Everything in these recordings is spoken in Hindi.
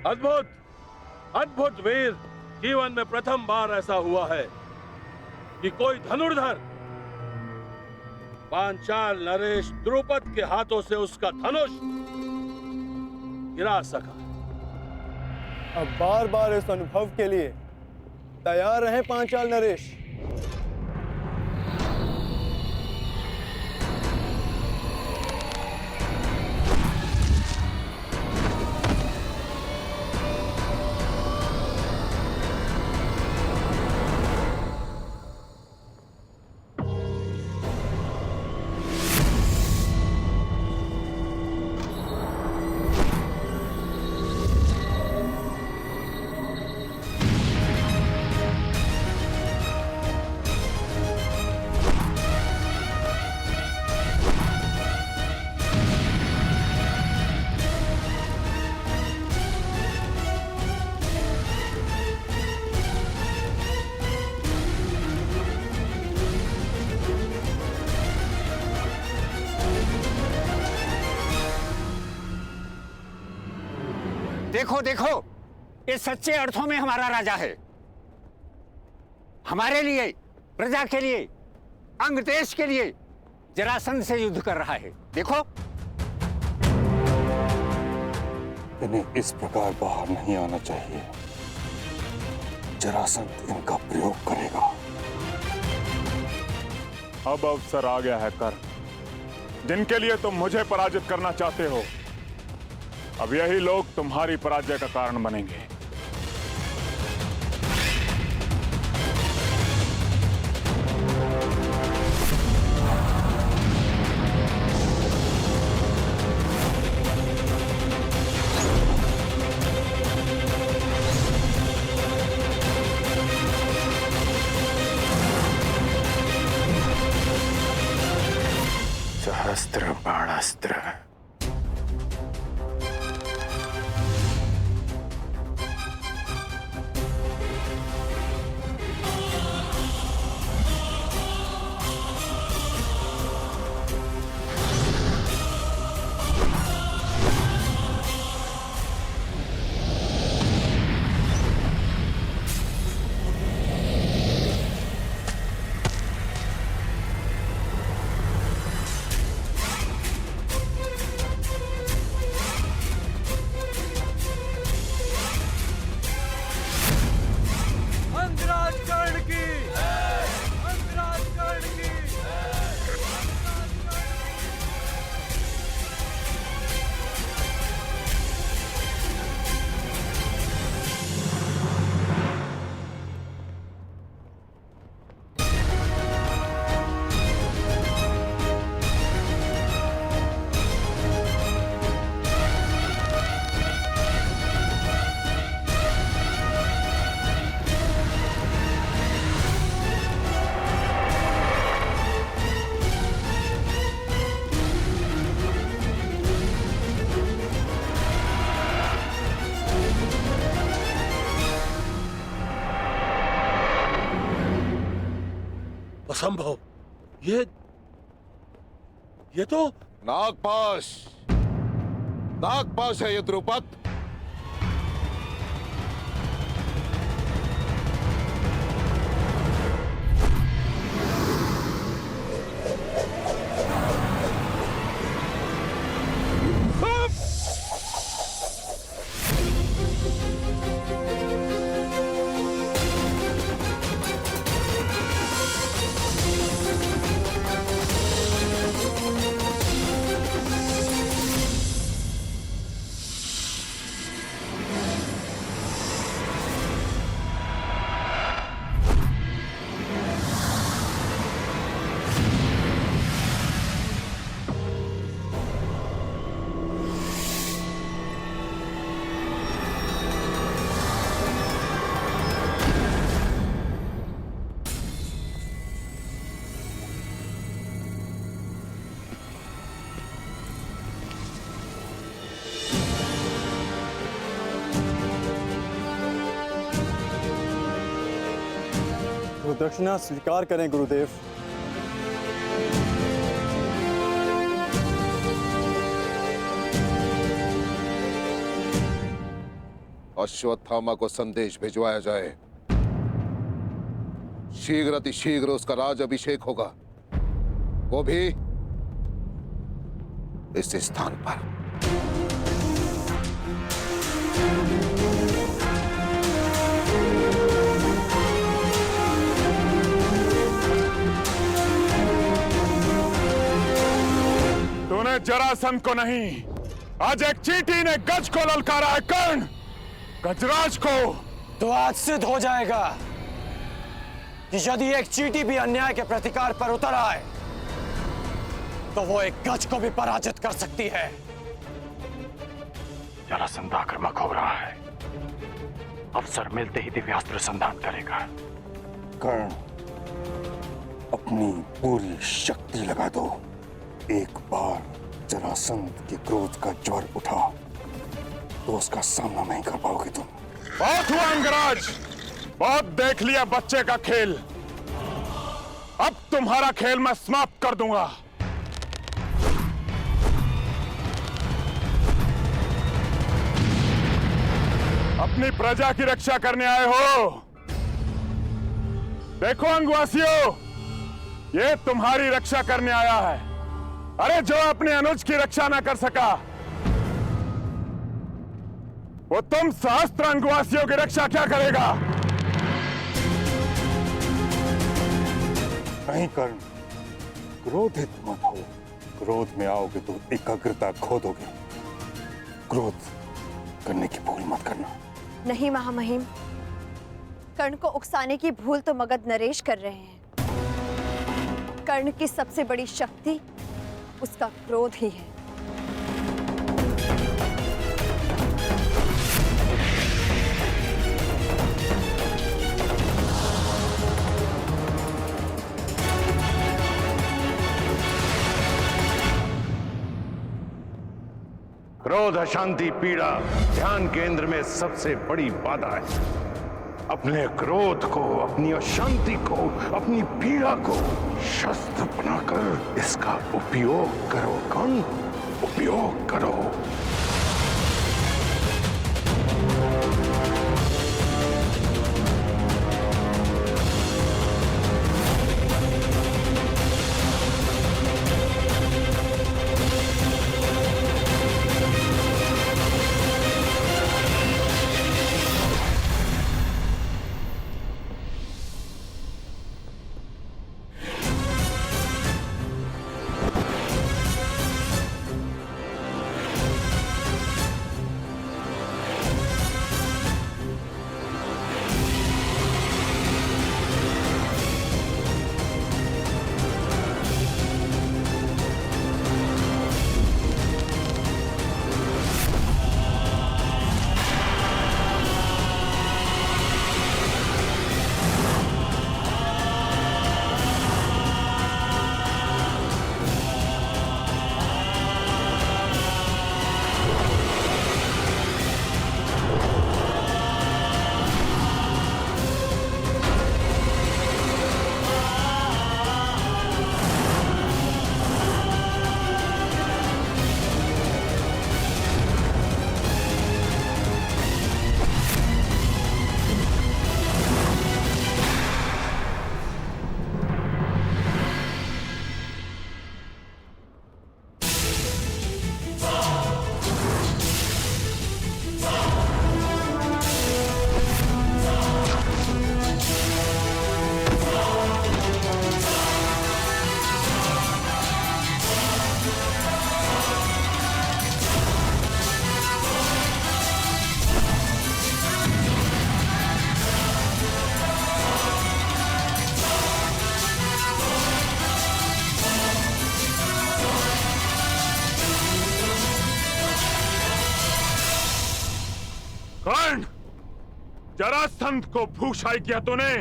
अद्भुत, अद्भुत वीर। जीवन में प्रथम बार ऐसा हुआ है कि कोई धनुर्धर पांचाल नरेश द्रुपद के हाथों से उसका धनुष गिरा सका। अब बार बार इस अनुभव के लिए तैयार रहे पांचाल नरेश। देखो देखो, ये सच्चे अर्थों में हमारा राजा है। हमारे लिए, प्रजा के लिए, अंग देश के लिए जरासंध से युद्ध कर रहा है। देखो, इन्हें इस प्रकार बाहर नहीं आना चाहिए। जरासंध इनका प्रयोग करेगा। अब अवसर आ गया है कर, जिनके लिए तुम मुझे पराजित करना चाहते हो, अब यही लोग तुम्हारी पराजय का कारण बनेंगे। सहस्त्र बाणास्त्र। असंभव। ये तो नागपाश, नागपाश है ये द्रुपद। दक्षिणा स्वीकार करें गुरुदेव। अश्वत्थामा को संदेश भिजवाया जाए। शीघ्र अतिशीघ्र उसका राज अभिषेक होगा, वो भी इस स्थान पर। तूने जरासंध को नहीं, आज एक चींटी ने गज को ललकारा है। कर्ण, गजराज को तो आज सिद्ध हो जाएगा कि यदि एक चींटी भी अन्याय के प्रतिकार पर उतर आए तो वो एक गज को भी पराजित कर सकती है। जरासंध आक्रामक हो रहा है, अवसर मिलते ही दिव्यास्त्र संधान करेगा। कर्ण, अपनी पूरी शक्ति लगा दो। एक बार जरासंध के क्रोध का ज्वर उठा तो उसका सामना नहीं कर पाओगे तुम। बहुत हुआ अंगराज, बहुत देख लिया बच्चे का खेल। अब तुम्हारा खेल मैं समाप्त कर दूंगा। अपनी प्रजा की रक्षा करने आए हो। देखो अंगवासियों, ये तुम्हारी रक्षा करने आया है। अरे जो अपने अनुज की रक्षा ना कर सका, वो तुम सहस्त्र अंगवासियों की रक्षा क्या करेगा? नहीं कर्ण, क्रोधित मत हो। क्रोध में आओगे तो एकाग्रता खो दोगे। क्रोध करने की भूल मत करना। नहीं महामहिम, कर्ण को उकसाने की भूल तो मगध नरेश कर रहे हैं। कर्ण की सबसे बड़ी शक्ति उसका क्रोध ही है। क्रोध, अशांति, पीड़ा ध्यान केंद्र में सबसे बड़ी बाधा है। अपने क्रोध को, अपनी अशांति को, अपनी पीड़ा को शस्त्र बनाकर इसका उपयोग करो। कर्ण, उपयोग करो। कर्ण, जरासंध को भूषाई किया तूने।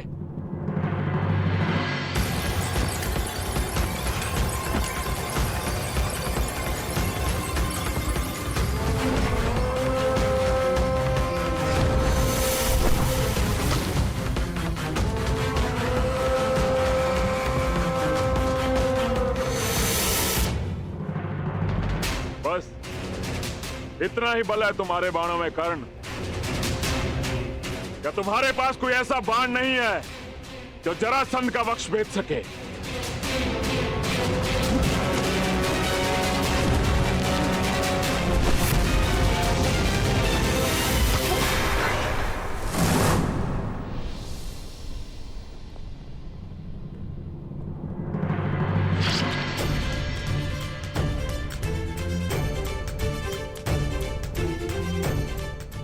बस इतना ही बल है तुम्हारे बाणों में कर्ण। क्या तुम्हारे पास कोई ऐसा बाण नहीं है जो जरासंध का वक्ष भेद सके?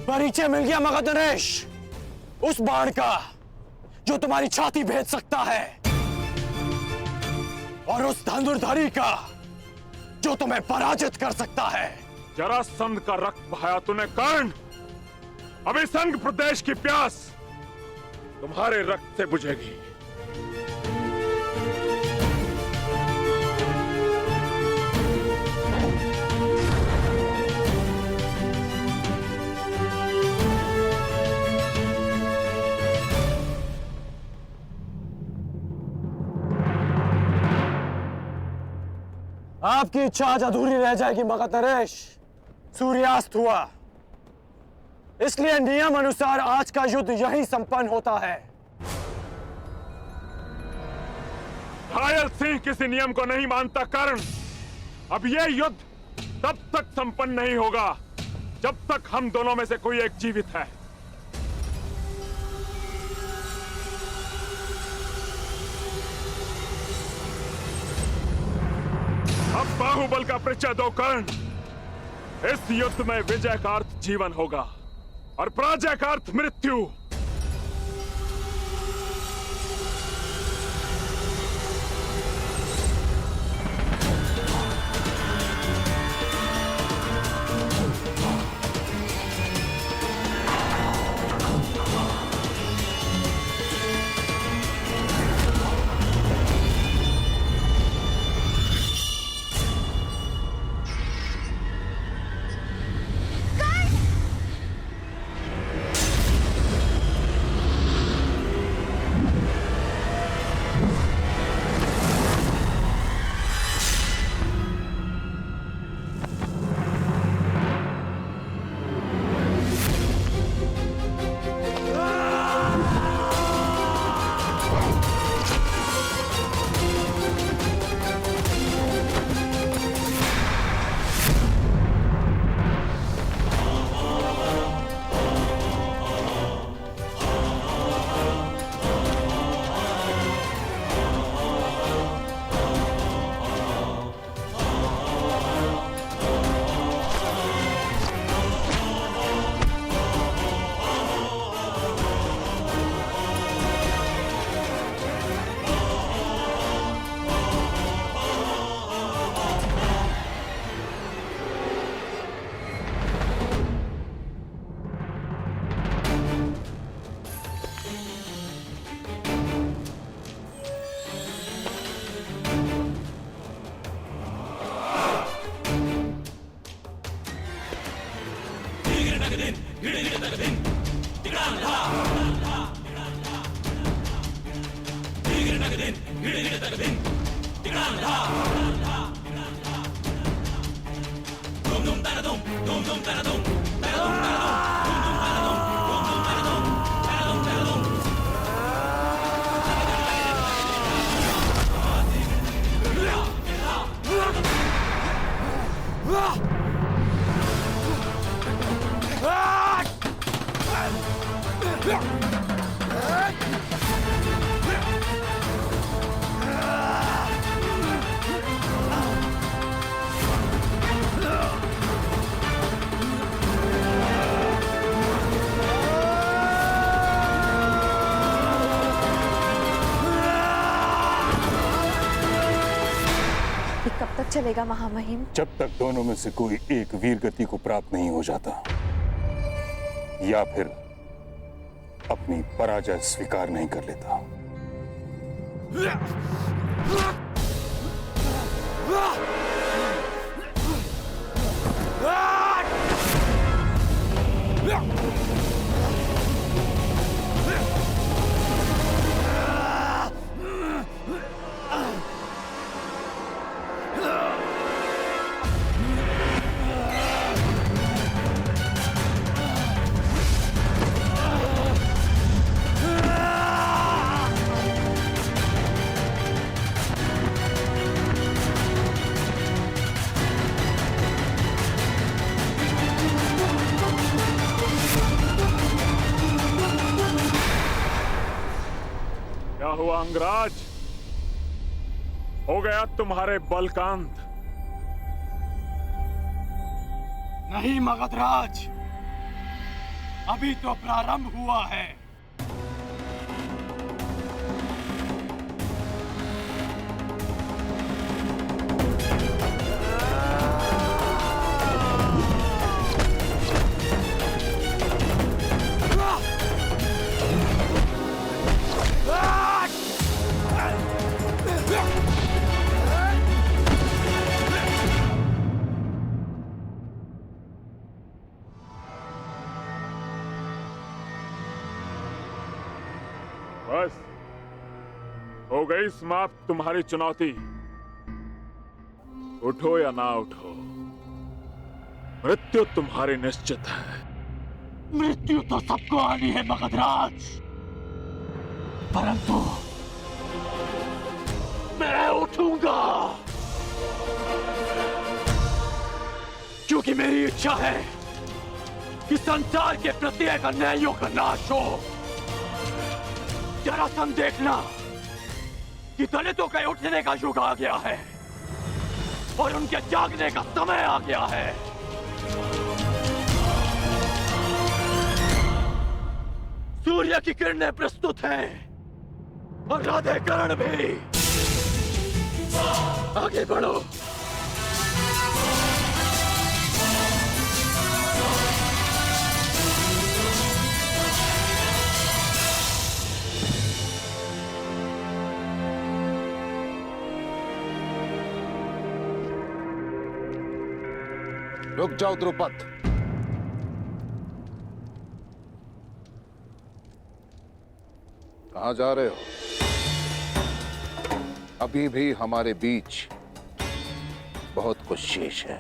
परिचय मिल गया मगध नरेश, उस बाण का जो तुम्हारी छाती भेद सकता है, और उस धनुर्धारी का जो तुम्हें पराजित कर सकता है। जरासंध का रक्त बहाया तूने कर्ण। अभी संघ प्रदेश की प्यास तुम्हारे रक्त से बुझेगी। आपकी इच्छा आज अधूरी रह जाएगी मगध नरेश। सूर्यास्त हुआ, इसलिए नियम अनुसार आज का युद्ध यहीं संपन्न होता है। घायल सिंह किसी नियम को नहीं मानता कर्ण। अब यह युद्ध तब तक संपन्न नहीं होगा जब तक हम दोनों में से कोई एक जीवित है। अब बाहुबल का परिचय दो कर्ण। इस युद्ध में विजय का अर्थ जीवन होगा और पराजय का अर्थ मृत्यु। कब तक चलेगा महामहिम? जब तक दोनों में से कोई एक वीर गति को प्राप्त नहीं हो जाता या फिर अपनी पराजय स्वीकार नहीं कर लेता। हुआ अंगराज? हो गया तुम्हारे बल का अंत? नहीं मगधराज, अभी तो प्रारंभ हुआ है। बस हो गई समाप्त तुम्हारी चुनौती। उठो या ना उठो, मृत्यु तुम्हारी निश्चित है। मृत्यु तो सबको आनी है मगधराज, परंतु मैं उठूंगा, क्योंकि मेरी इच्छा है कि संसार के प्रत्येक अन्यायों का नाश हो। जरासंध देखना कि दलितों के उठने का युग आ गया है और उनके जागने का समय आ गया है। सूर्य की किरणें प्रस्तुत हैं और राधे कर्ण भी। आगे बढ़ो। रुक जाओ द्रुपद। कहां जा रहे हो? अभी भी हमारे बीच बहुत कुछ शेष है।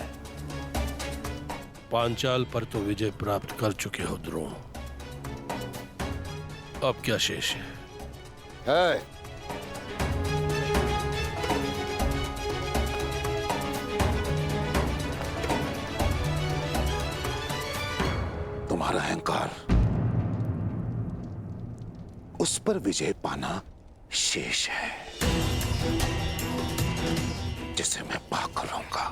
पांचाल पर तो विजय प्राप्त कर चुके हो द्रोण, अब क्या शेष है? तुम्हारा अहंकार, उस पर विजय पाना शेष है, जिसे मैं पाकर रहूंगा।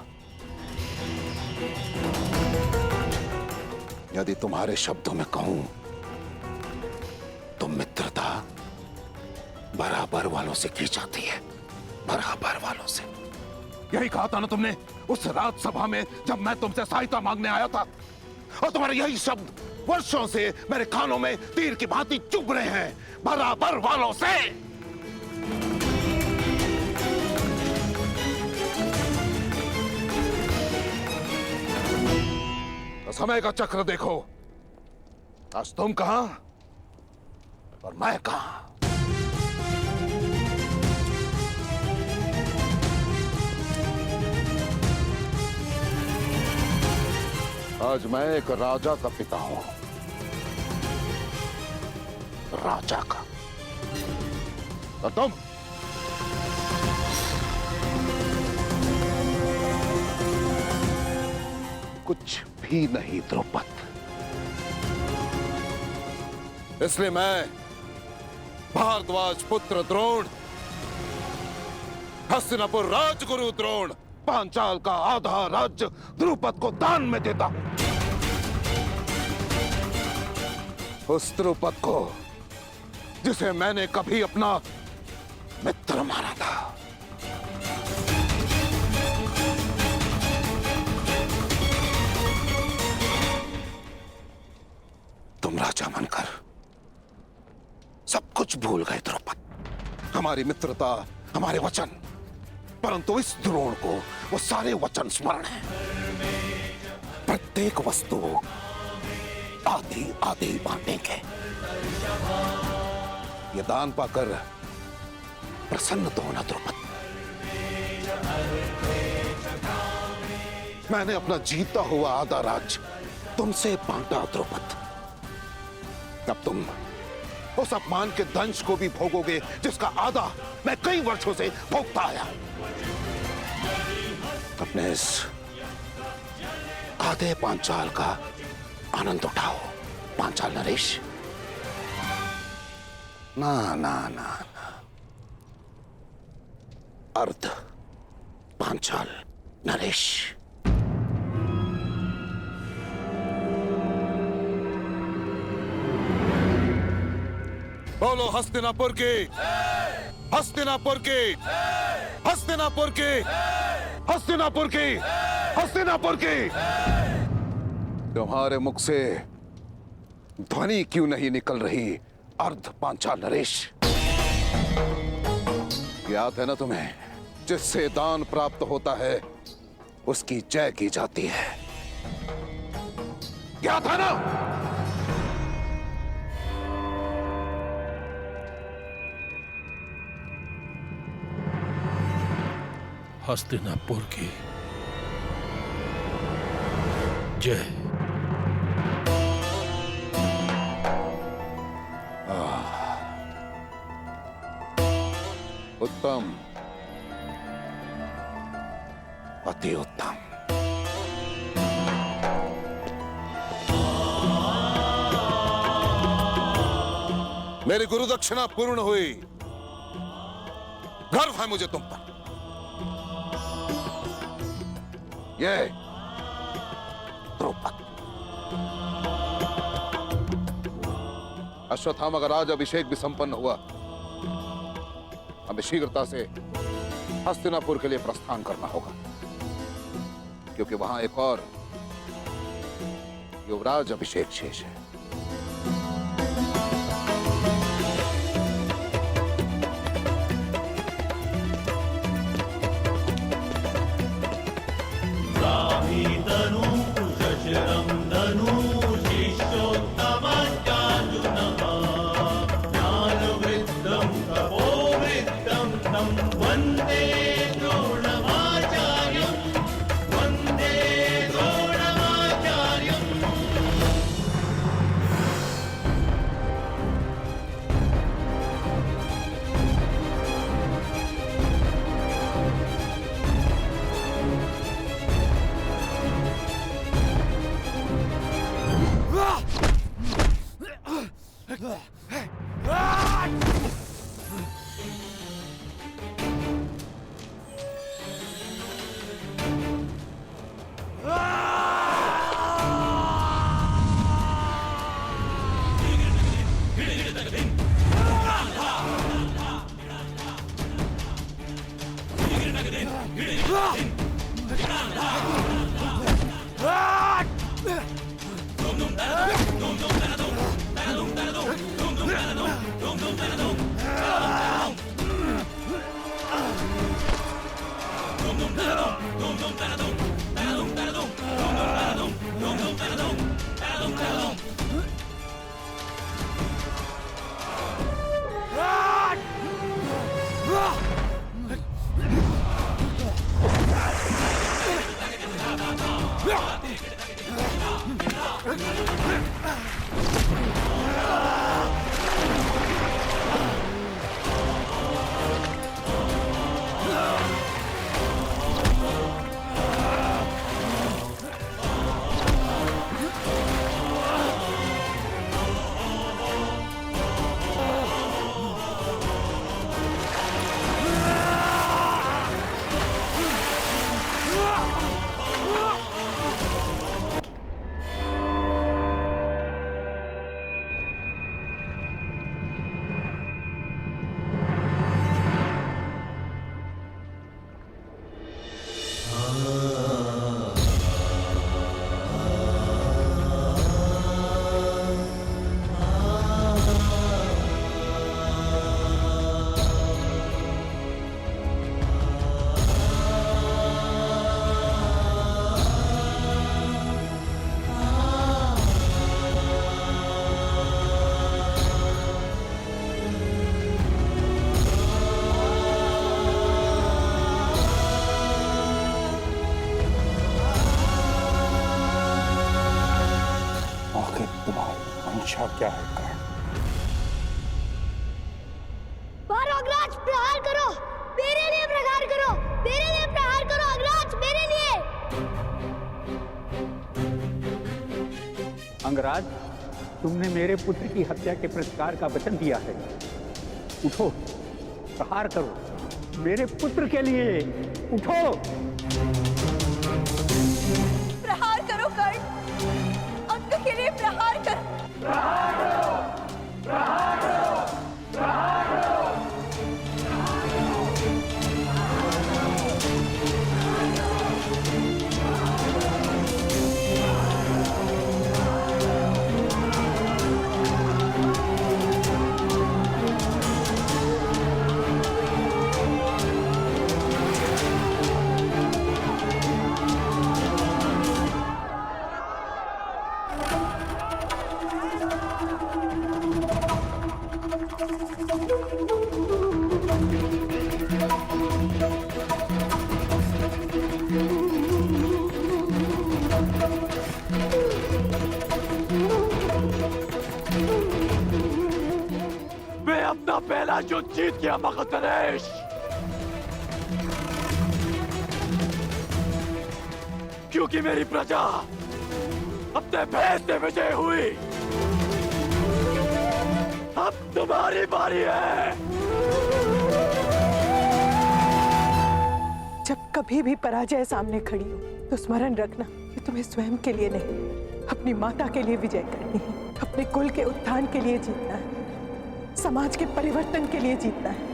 यदि तुम्हारे शब्दों में कहूं तो मित्रता बराबर वालों से की जाती है, बराबर वालों से। यही कहा था ना तुमने उस राजसभा में जब मैं तुमसे सहायता मांगने आया था, और तुम्हारे यही शब्द वर्षों से मेरे कानों में तीर की भांति चुभ रहे हैं, बराबर वालों से। तो समय का चक्र देखो, आज तुम कहां और मैं कहां। आज मैं एक राजा का पिता हूं, राजा का। और तुम कुछ भी नहीं द्रुपद। इसलिए मैं भारद्वाज पुत्र द्रोण, हस्तिनापुर राजगुरु द्रोण, पांचाल का आधा राज्य द्रुपद को दान में देता हूं। उस द्रुपद को जिसे मैंने कभी अपना मित्र माना था। तुम राजा बनकर सब कुछ भूल गए द्रुपद, हमारी मित्रता, हमारे वचन। परंतु इस द्रोण को वो सारे वचन स्मरण है। प्रत्येक वस्तु आधी आधी बांटेंगे। ये दान पाकर प्रसन्न तो होना द्रुपद। मैंने अपना जीता हुआ आधा राज्य तुमसे बांटा द्रुपद। अब तुम उस अपमान के दंश को भी भोगोगे जिसका आधा मैं कई वर्षों से भोगता आया। अपने इस आधे पांचाल का आनंद उठाओ पांचाल नरेश। ना ना ना ना, अर्ध पांचाल नरेश। बोलो हस्तिनापुर की, हस्तिनापुर की, हस्तिनापुर की, हस्तिनापुर की, हस्तिनापुर की। तुम्हारे मुख से ध्वनि क्यों नहीं निकल रही अर्ध पांचाल नरेश? याद है ना तुम्हें, जिससे दान प्राप्त होता है उसकी जय की जाती है। याद है ना? हस्तिनापुर की जय। उत्तम, अति उत्तम। मेरी गुरु दक्षिणा पूर्ण हुई। गर्व है मुझे तुम पर। ये द्रौपद, अश्वत्थामा का राज अभिषेक भी संपन्न हुआ। हमें शीघ्रता से हस्तिनापुर के लिए प्रस्थान करना होगा, क्योंकि वहां एक और युवराज अभिषेक शेष है। मंशा क्या है कर्ण? मारो अग्रराज, प्रहार करो, मेरे लिए प्रहार करो, मेरे लिए प्रहार करो अग्रराज, मेरे लिए। अंगराज, तुमने मेरे पुत्र की हत्या के प्रतिकार का वचन दिया है। उठो, प्रहार करो। मेरे पुत्र के लिए उठो। प्रहार करो कर्ण, अंक के लिए प्रहार करो। मैं अपना पहला युद्ध जीत गया मगध नरेश। क्योंकि मेरी प्रजा अपने भेद से विजय हुई। अब तुम्हारी बारी है। जब कभी भी पराजय सामने खड़ी हो तो स्मरण रखना कि तुम्हें स्वयं के लिए नहीं, अपनी माता के लिए विजय करनी है। अपने कुल के उत्थान के लिए जीतना है, समाज के परिवर्तन के लिए जीतना है।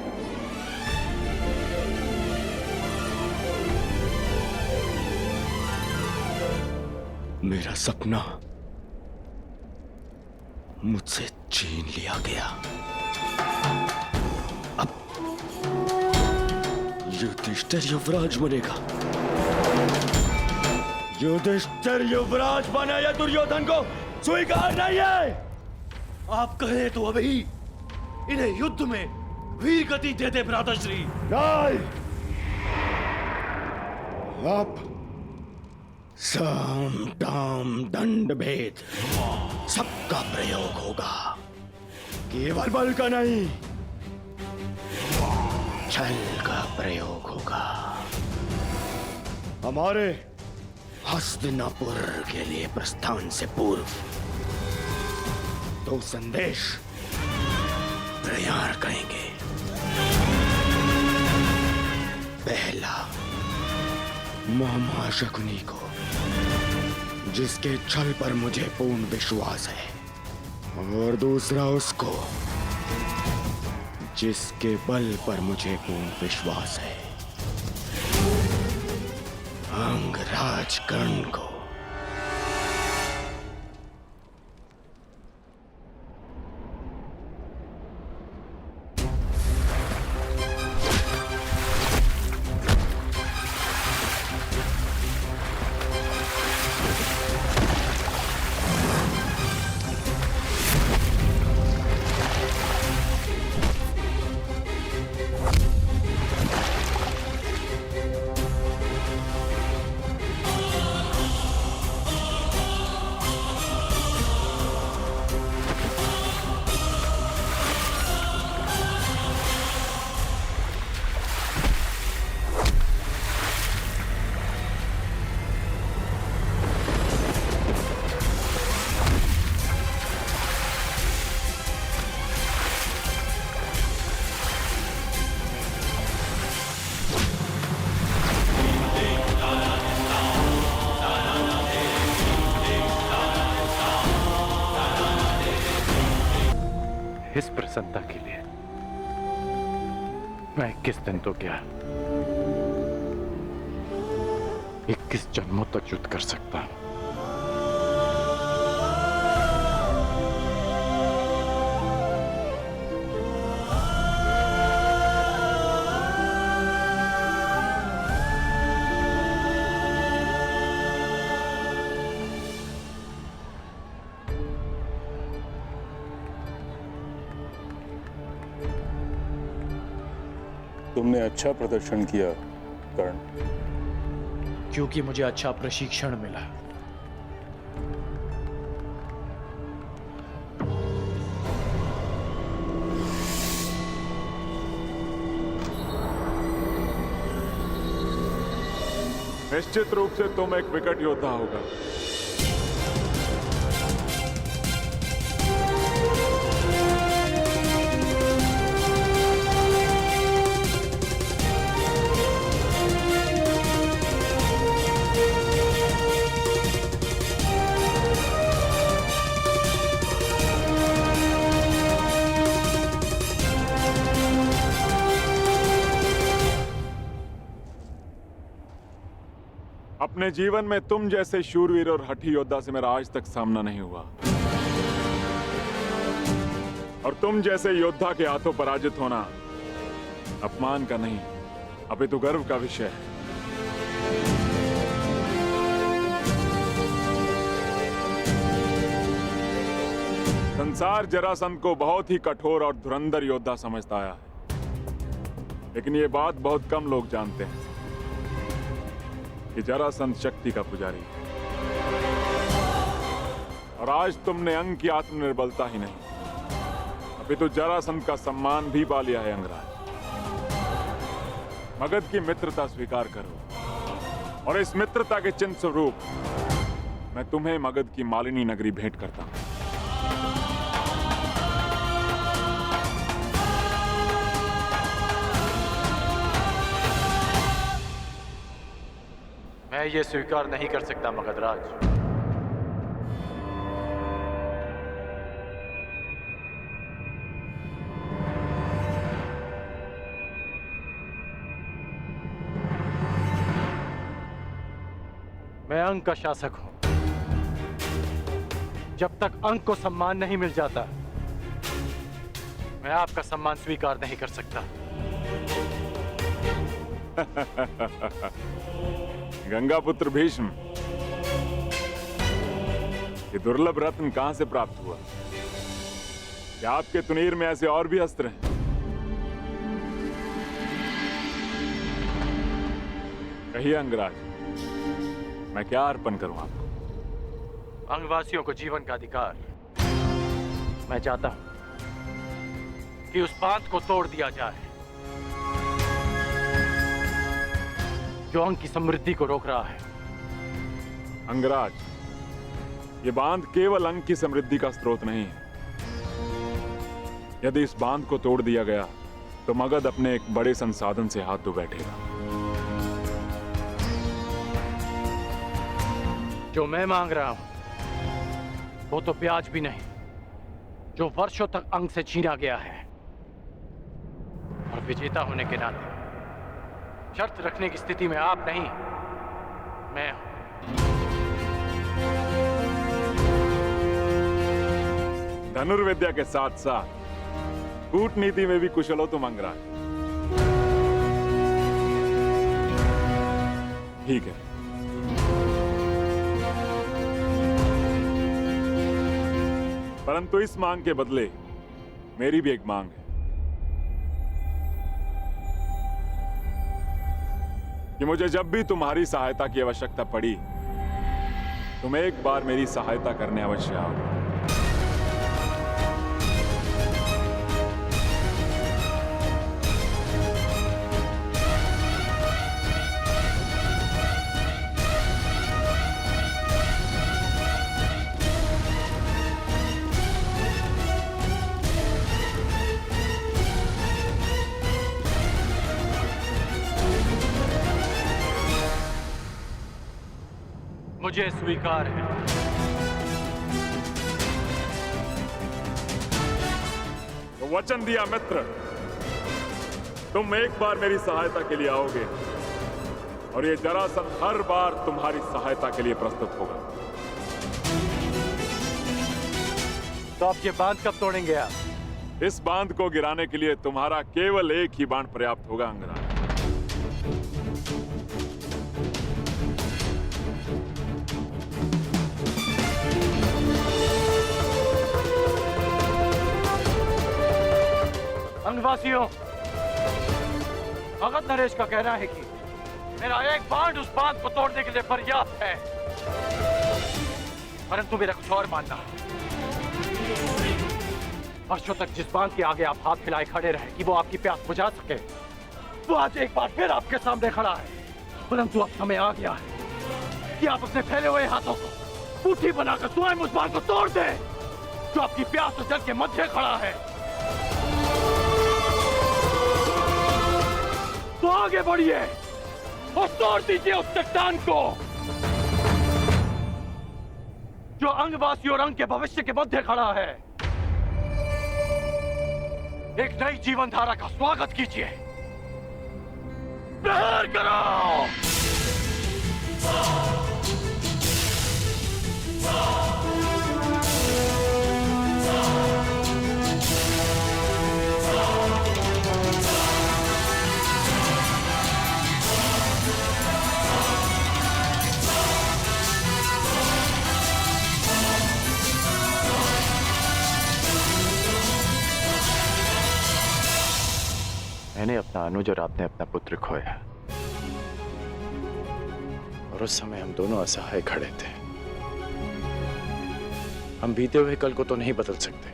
मेरा सपना मुझसे छीन लिया गया। अब युधिष्ठिर युवराज बनेगा। युधिष्ठिर युवराज बने या दुर्योधन को स्वीकार नहीं है। आप कहें तो अभी इन्हें युद्ध में वीर गति दे दे भ्राताश्री। नहीं, अब साम दाम दंड भेद सबका प्रयोग होगा। केवल बल का नहीं, छल का प्रयोग होगा। हमारे हस्तिनापुर के लिए प्रस्थान से पूर्व दो संदेश तैयार करेंगे। पहला, मामा शकुनी को, जिसके छल पर मुझे पूर्ण विश्वास है, और दूसरा उसको जिसके बल पर मुझे पूर्ण विश्वास है, अंगराज कर्ण को। इस प्रसन्नता के लिए मैं 21 दिन तो क्या 21 जन्मों तक युद्ध कर सकता हूं। तुमने अच्छा प्रदर्शन किया कर्ण। क्योंकि मुझे अच्छा प्रशिक्षण मिला। निश्चित रूप से तुम एक विकट योद्धा होगा। अपने जीवन में तुम जैसे शूरवीर और हठी योद्धा से मेरा आज तक सामना नहीं हुआ, और तुम जैसे योद्धा के हाथों पराजित होना अपमान का नहीं अपितु गर्व का विषय है। संसार जरासंध को बहुत ही कठोर और धुरंधर योद्धा समझता आया है, लेकिन ये बात बहुत कम लोग जानते हैं कि जरासंध शक्ति का पुजारी है। और आज तुमने अंग की आत्मनिर्बलता ही नहीं अपितु जरासंध का सम्मान भी पा लिया है। अंगराज, मगध की मित्रता स्वीकार करो, और इस मित्रता के चिन्ह स्वरूप मैं तुम्हें मगध की मालिनी नगरी भेंट करता हूं। मैं ये स्वीकार नहीं कर सकता मगधराज। मैं अंग का शासक हूं। जब तक अंग को सम्मान नहीं मिल जाता, मैं आपका सम्मान स्वीकार नहीं कर सकता। गंगापुत्र भीष्म, ये दुर्लभ रत्न कहां से प्राप्त हुआ? क्या आपके तुनीर में ऐसे और भी अस्त्र हैं? कहिए अंगराज, मैं क्या अर्पण करूं आपको? अंगवासियों को जीवन का अधिकार। मैं चाहता हूं कि उस बांध को तोड़ दिया जाए जो अंग की समृद्धि को रोक रहा है। अंगराज, ये बांध केवल अंग की समृद्धि का स्रोत नहीं है। यदि इस बांध को तोड़ दिया गया तो मगध अपने एक बड़े संसाधन से हाथ धो बैठेगा। जो मैं मांग रहा हूं वो तो ब्याज भी नहीं, जो वर्षों तक अंग से छीना गया है। और विजेता होने के नाते शर्त रखने की स्थिति में आप नहीं, मैं हूं। धनुर्विद्या के साथ साथ कूटनीति में भी कुशल हो तुम अंगराज। ठीक है, परंतु इस मांग के बदले मेरी भी एक मांग है कि मुझे जब भी तुम्हारी सहायता की आवश्यकता पड़ी, तुम एक बार मेरी सहायता करने अवश्य आओ। मुझे स्वीकार है। तो वचन दिया मित्र, तुम एक बार मेरी सहायता के लिए आओगे और ये जरासंध हर बार तुम्हारी सहायता के लिए प्रस्तुत होगा। तो आप ये बांध कब तोड़ेंगे? आप इस बांध को गिराने के लिए तुम्हारा केवल एक ही बाण पर्याप्त होगा अंगराज। अंगवासियों, मगध नरेश का कहना है कि मेरा एक बाण उस बांध को तोड़ने के लिए पर्याप्त है, परंतु मेरा कुछ और मानना है। वर्षों तक जिस बांध के आगे आप हाथ फैलाए खड़े रहे कि वो आपकी प्यास बुझा सके, वो आज एक बार फिर आपके सामने खड़ा है। परंतु अब समय आ गया है कि आप अपने फैले हुए हाथों को मुट्ठी बनाकर स्वयं उस बांध को तोड़ दें जो आपकी प्यास और जल के मध्य खड़ा है। तो आगे बढ़िए और तोड़ दीजिए उस चट्टान को जो अंगवासी और अंग के भविष्य के मध्य खड़ा है। एक नई जीवन धारा का स्वागत कीजिए। प्रहार करो। मैंने अपना अनुज और आपने अपना पुत्र खोया, और उस समय हम दोनों असहाय खड़े थे। हम बीते हुए कल को तो नहीं बदल सकते,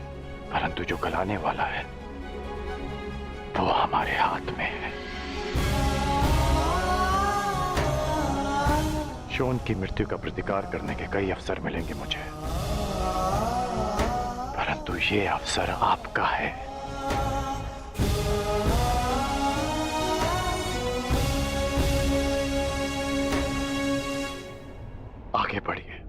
परंतु जो कल आने वाला है वो हमारे हाथ में है। शोन की मृत्यु का प्रतिकार करने के कई अवसर मिलेंगे मुझे, परंतु ये अवसर आपका है। आगे बढ़िए।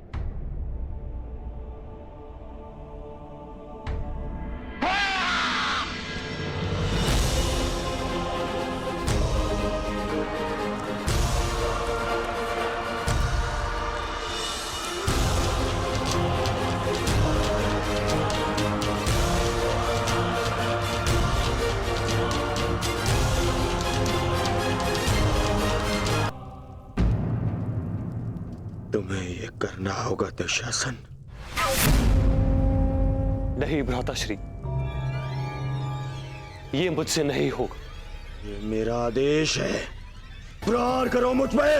तुम्हें ये करना होगा दुशासन। नहीं भ्राताश्री, ये मुझसे नहीं होगा। ये मेरा आदेश है, प्रहार करो मुझ पे।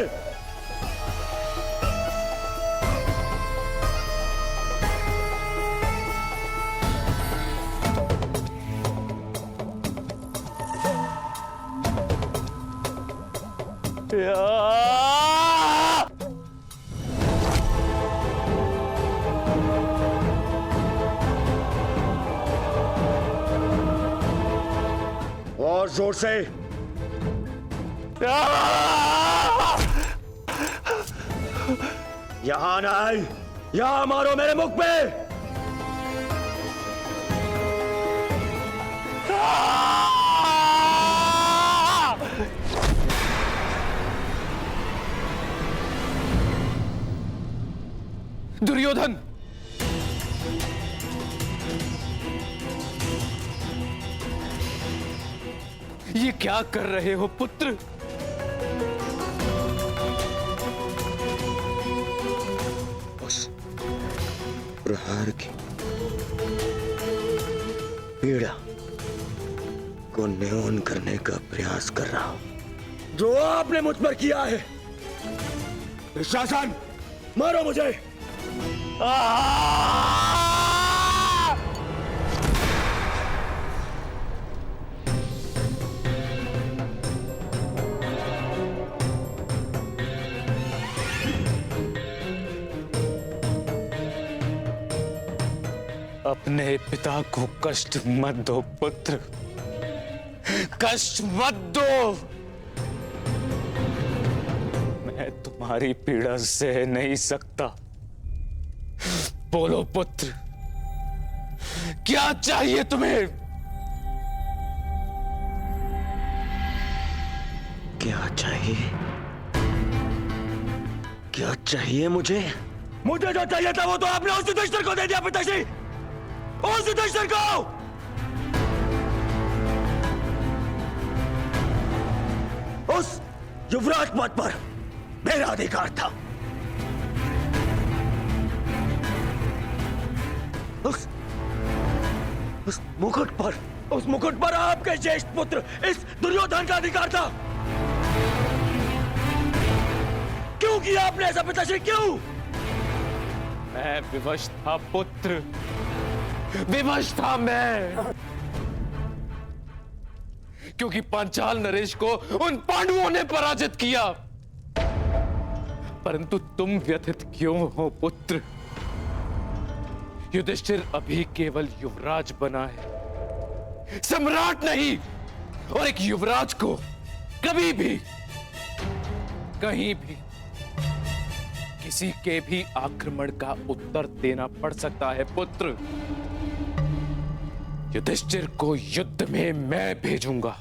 और जोर से। यहां नहीं, यहां मारो मेरे मुख पे। दुर्योधन, ये क्या कर रहे हो पुत्र? उस प्रहार की पीड़ा को न्यून करने का प्रयास कर रहा हूं जो आपने मुझ पर किया है। शासन, मारो मुझे। अपने पिता को कष्ट मत दो पुत्र, कष्ट मत दो। मैं तुम्हारी पीड़ा सह नहीं सकता। बोलो पुत्र, क्या चाहिए तुम्हें? क्या चाहिए? क्या चाहिए मुझे? मुझे जो चाहिए था वो तो आपने उस युधिष्ठिर को दे दिया पिताश्री। उस युधिष्ठिर को। उस युवराज पद पर मेरा अधिकार था। उस मुकुट पर आपके ज्येष्ठ पुत्र इस दुर्योधन का अधिकार था। क्यों किया आपने ऐसा पिताश्री, क्यों? मैं विवश था पुत्र, विवश था मैं, क्योंकि पांचाल नरेश को उन पांडवों ने पराजित किया। परंतु तुम व्यथित क्यों हो पुत्र? युधिष्ठिर अभी केवल युवराज बना है, सम्राट नहीं। और एक युवराज को कभी भी, कहीं भी, किसी के भी आक्रमण का उत्तर देना पड़ सकता है पुत्र। युधिष्ठिर को युद्ध में मैं भेजूंगा,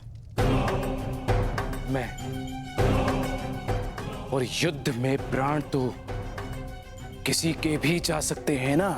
मैं। और युद्ध में प्राण तो किसी के भी जा सकते हैं ना।